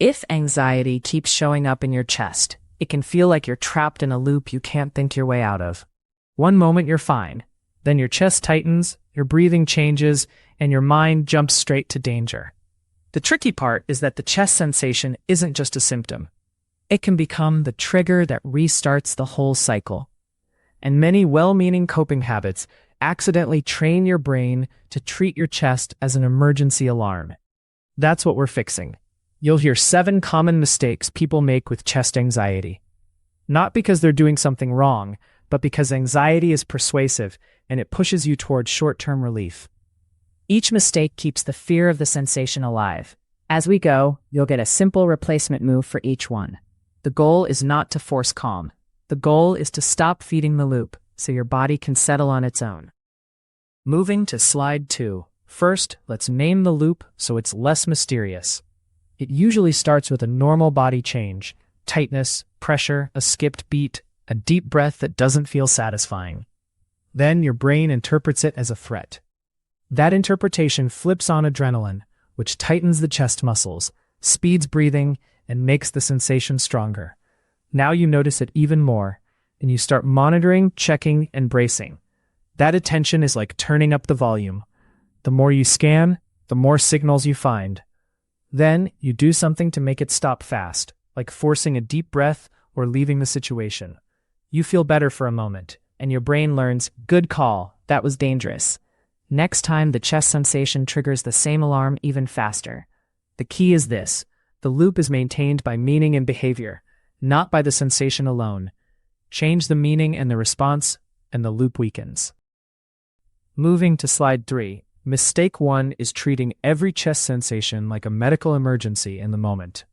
If anxiety keeps showing up in your chest, it can feel like you're trapped in a loop you can't think your way out of. One moment you're fine, then your chest tightens, your breathing changes, and your mind jumps straight to danger. The tricky part is that the chest sensation isn't just a symptom. It can become the trigger that restarts the whole cycle. And many well-meaning coping habits accidentally train your brain to treat your chest as an emergency alarm. That's what we're fixing. You'll hear 7 common mistakes people make with chest anxiety. Not because they're doing something wrong, but because anxiety is persuasive and it pushes you towards short-term relief. Each mistake keeps the fear of the sensation alive. As we go, you'll get a simple replacement move for each one. The goal is not to force calm. The goal is to stop feeding the loop so your body can settle on its own. Moving to slide 2. First, let's name the loop so it's less mysterious. It usually starts with a normal body change, tightness, pressure, a skipped beat, a deep breath that doesn't feel satisfying. Then your brain interprets it as a threat. That interpretation flips on adrenaline, which tightens the chest muscles, speeds breathing, and makes the sensation stronger. Now you notice it even more, and you start monitoring, checking, and bracing. That attention is like turning up the volume. The more you scan, the more signals you find. Then, you do something to make it stop fast, like forcing a deep breath or leaving the situation. You feel better for a moment, and your brain learns, good call, that was dangerous. Next time, the chest sensation triggers the same alarm even faster. The key is this: the loop is maintained by meaning and behavior, not by the sensation alone. Change the meaning and the response, and the loop weakens. Moving to slide 3. Mistake 1 is treating every chest sensation like a medical emergency in the moment.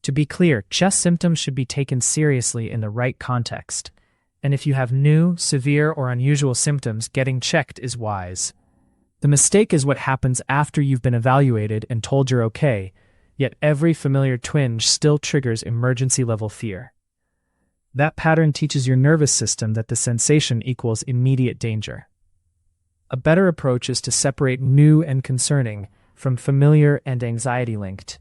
To be clear, chest symptoms should be taken seriously in the right context. And if you have new, severe, or unusual symptoms, getting checked is wise. The mistake is what happens after you've been evaluated and told you're okay, yet every familiar twinge still triggers emergency-level fear. That pattern teaches your nervous system that the sensation equals immediate danger. A better approach is to separate new and concerning from familiar and anxiety-linked.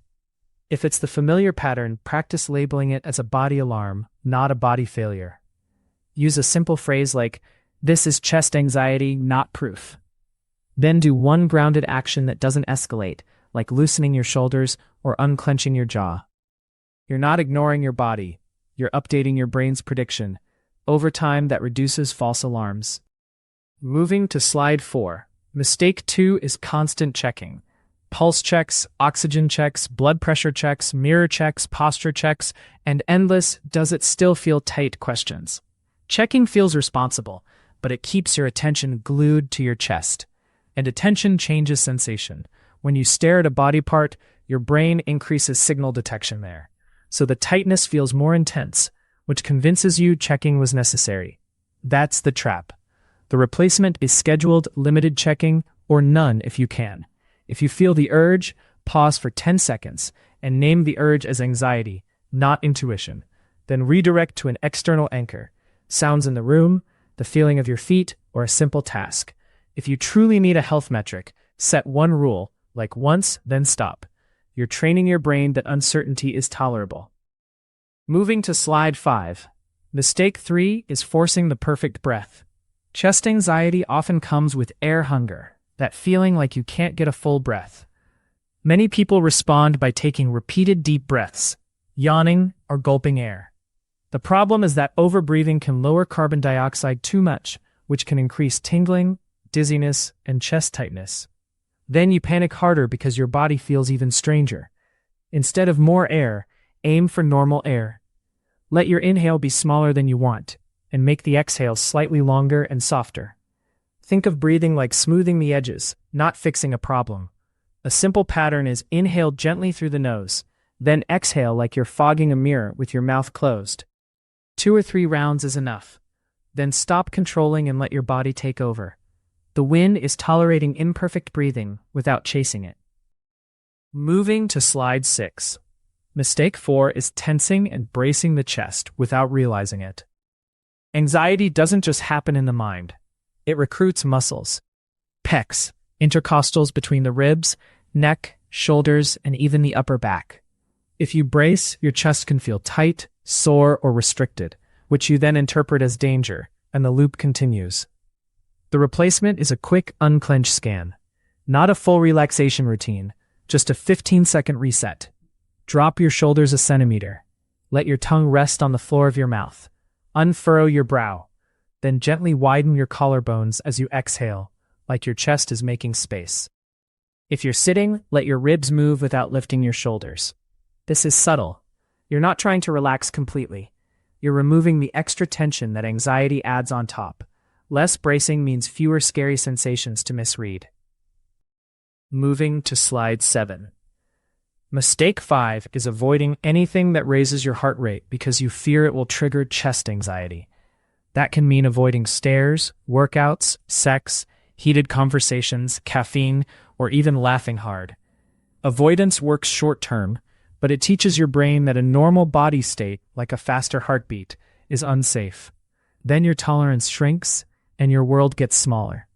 If it's the familiar pattern, practice labeling it as a body alarm, not a body failure. Use a simple phrase like, "This is chest anxiety, not proof." Then do one grounded action that doesn't escalate, like loosening your shoulders or unclenching your jaw. You're not ignoring your body. You're updating your brain's prediction. Over time, that reduces false alarms. Moving to slide 4. Mistake 2 is constant checking. Pulse checks, oxygen checks, blood pressure checks, mirror checks, posture checks, and endless "does it still feel tight" questions. Checking feels responsible, but it keeps your attention glued to your chest. And attention changes sensation. When you stare at a body part, your brain increases signal detection there. So the tightness feels more intense, which convinces you checking was necessary. That's the trap. The replacement is scheduled limited checking, or none if you can. If you feel the urge, pause for 10 seconds and name the urge as anxiety, not intuition. Then redirect to an external anchor. Sounds in the room, the feeling of your feet, or a simple task. If you truly need a health metric, set one rule, like once, then stop. You're training your brain that uncertainty is tolerable. Moving to slide 5. Mistake 3 is forcing the perfect breath. Chest anxiety often comes with air hunger, that feeling like you can't get a full breath. Many people respond by taking repeated deep breaths, yawning, or gulping air. The problem is that overbreathing can lower carbon dioxide too much, which can increase tingling, dizziness, and chest tightness. Then you panic harder because your body feels even stranger. Instead of more air, aim for normal air. Let your inhale be smaller than you want, and make the exhale slightly longer and softer. Think of breathing like smoothing the edges, not fixing a problem. A simple pattern is inhale gently through the nose, then exhale like you're fogging a mirror with your mouth closed. 2 or 3 rounds is enough. Then stop controlling and let your body take over. The win is tolerating imperfect breathing without chasing it. Moving to slide 6. Mistake 4 is tensing and bracing the chest without realizing it. Anxiety doesn't just happen in the mind. It recruits muscles. Pecs, intercostals between the ribs, neck, shoulders, and even the upper back. If you brace, your chest can feel tight, sore, or restricted, which you then interpret as danger, and the loop continues. The replacement is a quick unclench scan. Not a full relaxation routine, just a 15-second reset. Drop your shoulders a centimeter. Let your tongue rest on the floor of your mouth. Unfurrow your brow. Then gently widen your collarbones as you exhale, like your chest is making space. If you're sitting, let your ribs move without lifting your shoulders. This is subtle. You're not trying to relax completely. You're removing the extra tension that anxiety adds on top. Less bracing means fewer scary sensations to misread. Moving to slide 7. Mistake 5 is avoiding anything that raises your heart rate because you fear it will trigger chest anxiety. That can mean avoiding stairs, workouts, sex, heated conversations, caffeine, or even laughing hard. Avoidance works short-term, but it teaches your brain that a normal body state, like a faster heartbeat, is unsafe. Then your tolerance shrinks, and your world gets smaller.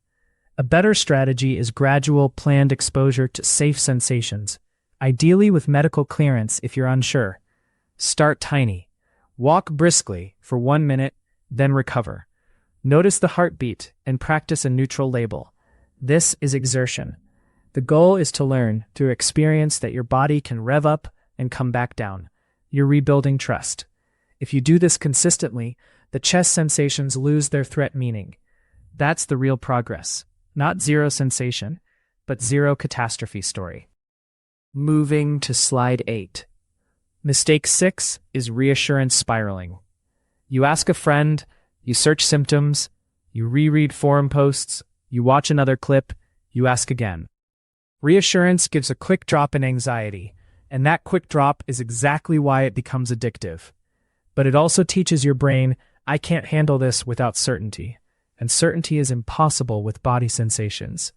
A better strategy is gradual, planned exposure to safe sensations, ideally with medical clearance if you're unsure. Start tiny. Walk briskly for 1 minute, then recover. Notice the heartbeat and practice a neutral label. This is exertion. The goal is to learn through experience that your body can rev up and come back down. You're rebuilding trust. If you do this consistently, the chest sensations lose their threat meaning. That's the real progress. Not zero sensation, but zero catastrophe story. Moving to slide 8. Mistake 6 is reassurance spiraling. You ask a friend, you search symptoms, you reread forum posts, you watch another clip, you ask again. Reassurance gives a quick drop in anxiety, and that quick drop is exactly why it becomes addictive. But it also teaches your brain, I can't handle this without certainty, and certainty is impossible with body sensations.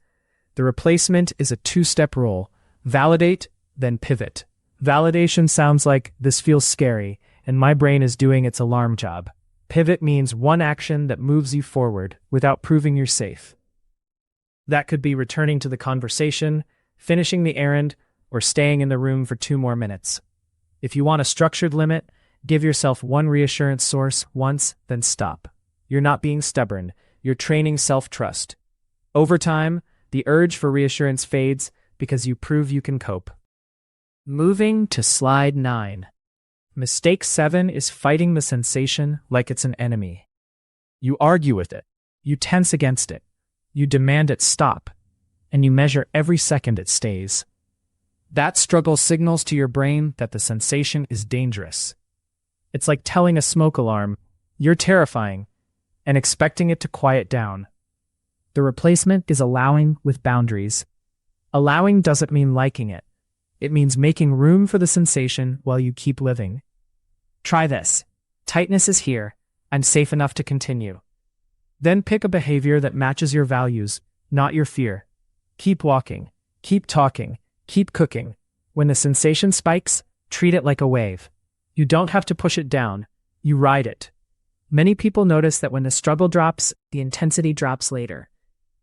The replacement is a 2-step rule: validate, then pivot. Validation sounds like, this feels scary, and my brain is doing its alarm job. Pivot means one action that moves you forward without proving you're safe. That could be returning to the conversation, finishing the errand, or staying in the room for 2 more minutes. If you want a structured limit, give yourself one reassurance source once, then stop. You're not being stubborn, you're training self-trust. Over time, the urge for reassurance fades because you prove you can cope. Moving to slide 9. Mistake 7 is fighting the sensation like it's an enemy. You argue with it, you tense against it, you demand it stop, and you measure every second it stays. That struggle signals to your brain that the sensation is dangerous. It's like telling a smoke alarm, you're terrifying, and expecting it to quiet down. The replacement is allowing with boundaries. Allowing doesn't mean liking it. It means making room for the sensation while you keep living. Try this. Tightness is here. I'm safe enough to continue. Then pick a behavior that matches your values, not your fear. Keep walking. Keep talking. Keep cooking. When the sensation spikes, treat it like a wave. You don't have to push it down. You ride it. Many people notice that when the struggle drops, the intensity drops later.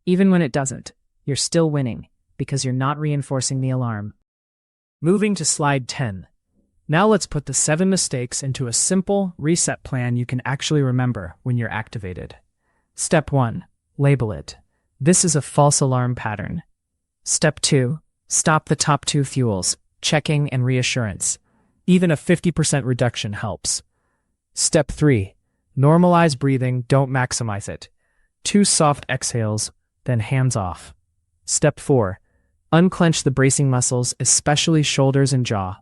Even when it doesn't, you're still winning because you're not reinforcing the alarm. Moving to slide 10. Now let's put the 7 mistakes into a simple reset plan you can actually remember when you're activated. Step 1. Label it. This is a false alarm pattern. Step 2. Stop the top 2 fuels, checking and reassurance. Even a 50% reduction helps. Step 3. Normalize breathing, don't maximize it. 2 soft exhales, then hands off. Step 4. Unclench the bracing muscles, especially shoulders and jaw.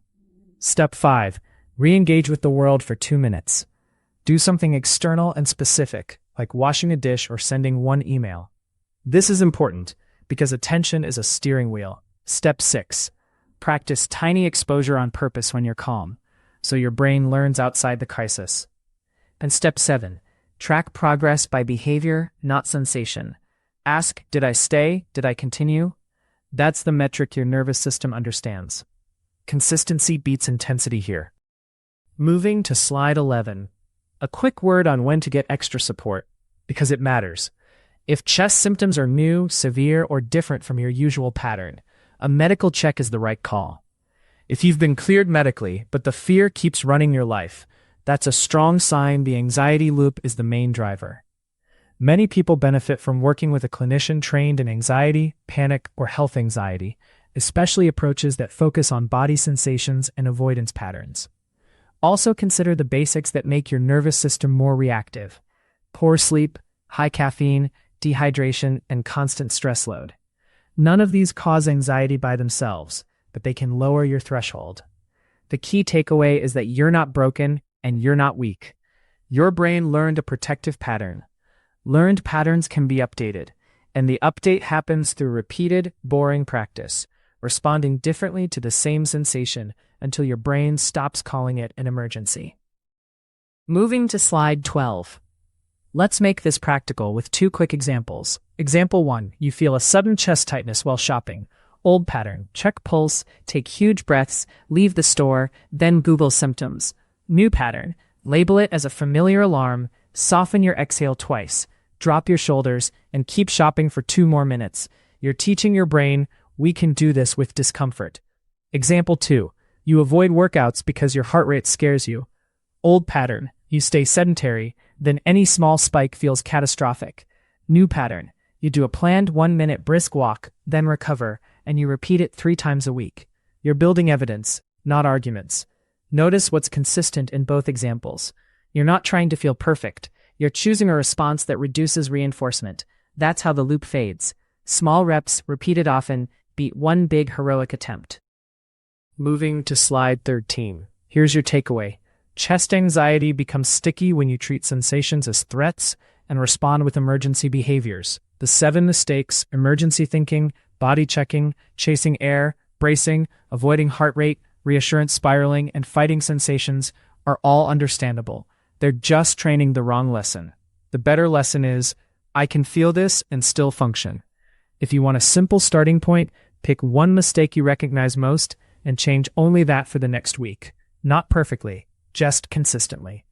Step 5. Re-engage with the world for 2 minutes. Do something external and specific, like washing a dish or sending one email. This is important because attention is a steering wheel. Step 6. Practice tiny exposure on purpose when you're calm, so your brain learns outside the crisis. And step 7. Track progress by behavior, not sensation. Ask, did I stay? Did I continue? That's the metric your nervous system understands. Consistency beats intensity here. Moving to slide 11. A quick word on when to get extra support, because it matters. If chest symptoms are new, severe, or different from your usual pattern, a medical check is the right call. If you've been cleared medically, but the fear keeps running your life, that's a strong sign the anxiety loop is the main driver. Many people benefit from working with a clinician trained in anxiety, panic, or health anxiety, especially approaches that focus on body sensations and avoidance patterns. Also consider the basics that make your nervous system more reactive: poor sleep, high caffeine, dehydration, and constant stress load. None of these cause anxiety by themselves, but they can lower your threshold. The key takeaway is that you're not broken and you're not weak. Your brain learned a protective pattern. Learned patterns can be updated, and the update happens through repeated, boring practice, responding differently to the same sensation until your brain stops calling it an emergency. Moving to slide 12. Let's make this practical with 2 quick examples. Example 1, you feel a sudden chest tightness while shopping. Old pattern: check pulse, take huge breaths, leave the store, then Google symptoms. New pattern: label it as a familiar alarm, soften your exhale twice, drop your shoulders, and keep shopping for 2 more minutes. You're teaching your brain, we can do this with discomfort. Example 2, you avoid workouts because your heart rate scares you. Old pattern: you stay sedentary, then any small spike feels catastrophic. New pattern: you do a planned 1-minute brisk walk, then recover, and you repeat it 3 times a week. You're building evidence, not arguments. Notice what's consistent in both examples. You're not trying to feel perfect. You're choosing a response that reduces reinforcement. That's how the loop fades. Small reps, repeated often, beat one big heroic attempt. Moving to slide 13. Here's your takeaway. Chest anxiety becomes sticky when you treat sensations as threats and respond with emergency behaviors. The 7 mistakes: emergency thinking, body checking, chasing air, bracing, avoiding heart rate, reassurance spiraling, and fighting sensations, are all understandable. They're just training the wrong lesson. The better lesson is, I can feel this and still function. If you want a simple starting point, pick 1 mistake you recognize most and change only that for the next week. Not perfectly, just consistently.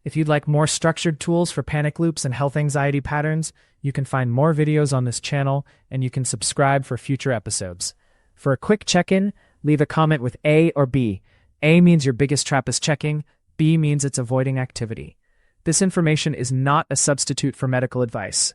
If you'd like more structured tools for panic loops and health anxiety patterns, you can find more videos on this channel, and you can subscribe for future episodes. For a quick check-in, leave a comment with A or B. A means your biggest trap is checking, B means it's avoiding activity. This information is not a substitute for medical advice.